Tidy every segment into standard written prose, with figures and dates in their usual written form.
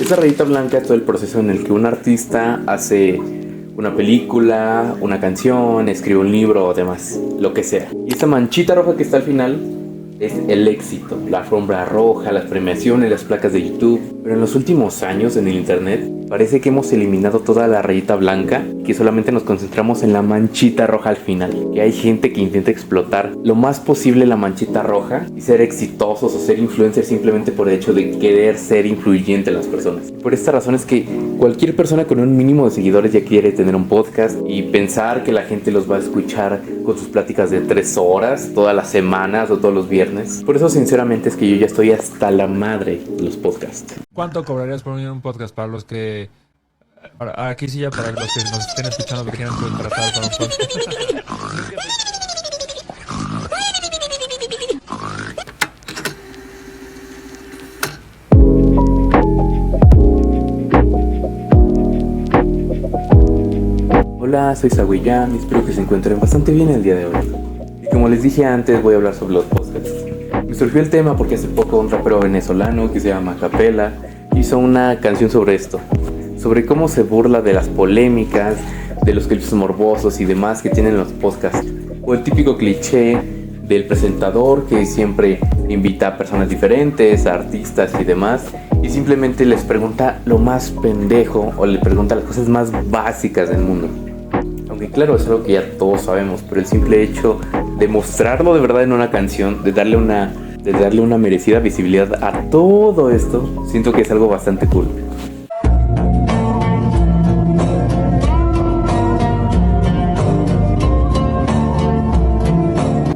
Esa rayita blanca es todo el proceso en el que un artista hace una película, una canción, escribe un libro o demás, lo que sea. Y esa manchita roja que está al final es el éxito, la alfombra roja, las premiaciones, las placas de YouTube. Pero en los últimos años en el internet parece que hemos eliminado toda la rayita blanca, que solamente nos concentramos en la manchita roja al final. Que hay gente que intenta explotar lo más posible la manchita roja y ser exitosos o ser influencers simplemente por el hecho de querer ser influyente en las personas. Por esta razón es que cualquier persona con un mínimo de seguidores ya quiere tener un podcast y pensar que la gente los va a escuchar con sus pláticas de 3 horas todas las semanas o todos los viernes. Por eso sinceramente es que yo ya estoy hasta la madre de los podcasts. ¿Cuánto cobrarías por un podcast para los que... Aquí sí ya para los que nos estén escuchando que quieran contratar para un podcast? Hola, soy Saguiyam y espero que se encuentren bastante bien el día de hoy. Y como les dije antes, voy a hablar sobre los podcasts. Me surgió el tema porque hace poco un rapero venezolano que se llama Capela hizo una canción sobre esto, sobre cómo se burla de las polémicas, de los clips morbosos y demás que tienen los podcasts, o el típico cliché del presentador que siempre invita a personas diferentes, a artistas y demás, y simplemente les pregunta lo más pendejo o le pregunta las cosas más básicas del mundo. Aunque claro, es algo que ya todos sabemos, pero el simple hecho de mostrarlo de verdad en una canción, de darle una merecida visibilidad a todo esto, siento que es algo bastante cool.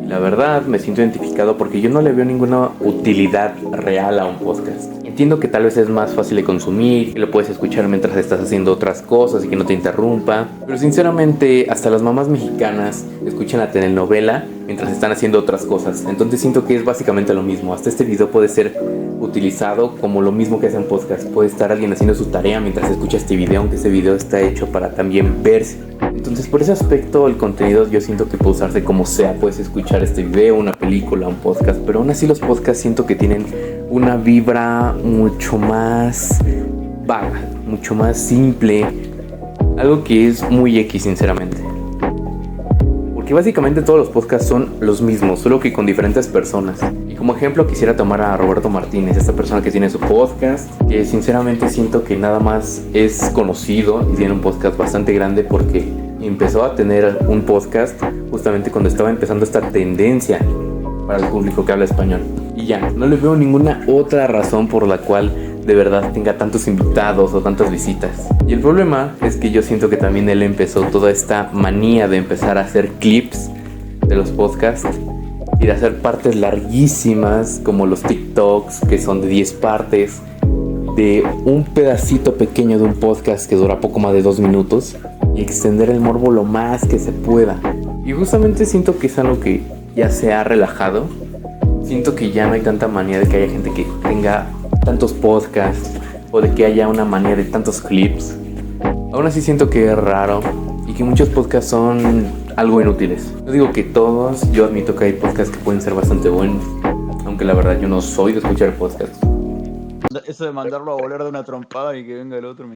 La verdad me siento identificado porque yo no le veo ninguna utilidad real a un podcast. Entiendo que tal vez es más fácil de consumir, que lo puedes escuchar mientras estás haciendo otras cosas y que no te interrumpa, pero sinceramente hasta las mamás mexicanas escuchan la telenovela mientras están haciendo otras cosas, entonces siento que es básicamente lo mismo. Hasta este video puede ser utilizado como lo mismo que hace un podcast. Puede estar alguien haciendo su tarea mientras escucha este video, aunque este video está hecho para también verse. Entonces por ese aspecto el contenido yo siento que puede usarse como sea. Puedes escuchar este video, una película, un podcast, pero aún así los podcasts siento que tienen una vibra mucho más vaga, mucho más simple, algo que es muy X sinceramente. Porque básicamente todos los podcasts son los mismos, solo que con diferentes personas. Y como ejemplo quisiera tomar a Roberto Martínez, esta persona que tiene su podcast, que sinceramente siento que nada más es conocido y tiene un podcast bastante grande porque empezó a tener un podcast justamente cuando estaba empezando esta tendencia para el público que habla español. Y ya, no le veo ninguna otra razón por la cual de verdad tenga tantos invitados o tantas visitas. Y el problema es que yo siento que también él empezó toda esta manía de empezar a hacer clips de los podcasts y de hacer partes larguísimas como los TikToks que son de 10 partes, de un pedacito pequeño de un podcast que dura poco más de 2 minutos y extender el morbo lo más que se pueda. Y justamente siento que es algo que ya se ha relajado. Siento que ya no hay tanta manía de que haya gente que tenga tantos podcasts o de que haya una manía de tantos clips. Aún así siento que es raro y que muchos podcasts son algo inútiles. No digo que todos, yo admito que hay podcasts que pueden ser bastante buenos, aunque la verdad yo no soy de escuchar podcasts. Eso de mandarlo a volar de una trompada y que venga el otro.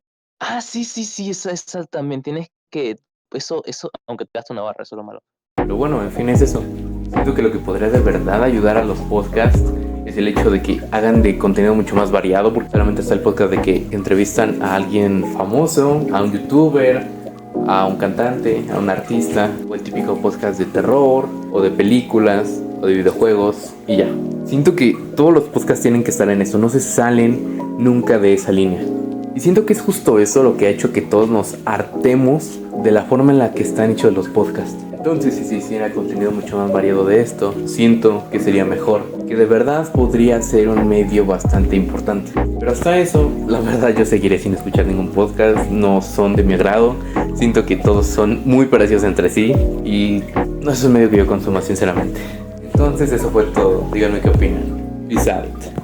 Sí, eso también tienes que... Eso, aunque te gaste una barra, eso es lo malo. Pero bueno, en fin, es eso. Siento que lo que podría de verdad ayudar a los podcasts es el hecho de que hagan de contenido mucho más variado, porque solamente está el podcast de que entrevistan a alguien famoso, a un youtuber, a un cantante, a un artista, o el típico podcast de terror, o de películas, o de videojuegos, y ya. Siento que todos los podcasts tienen que estar en eso, no se salen nunca de esa línea. Y siento que es justo eso lo que ha hecho que todos nos hartemos de la forma en la que están hechos los podcasts. Entonces, si se hiciera contenido mucho más variado de esto, siento que sería mejor, que de verdad podría ser un medio bastante importante. Pero hasta eso, la verdad yo seguiré sin escuchar ningún podcast, no son de mi agrado, siento que todos son muy parecidos entre sí y no es un medio que yo consuma sinceramente. Entonces eso fue todo, díganme qué opinan. Peace out.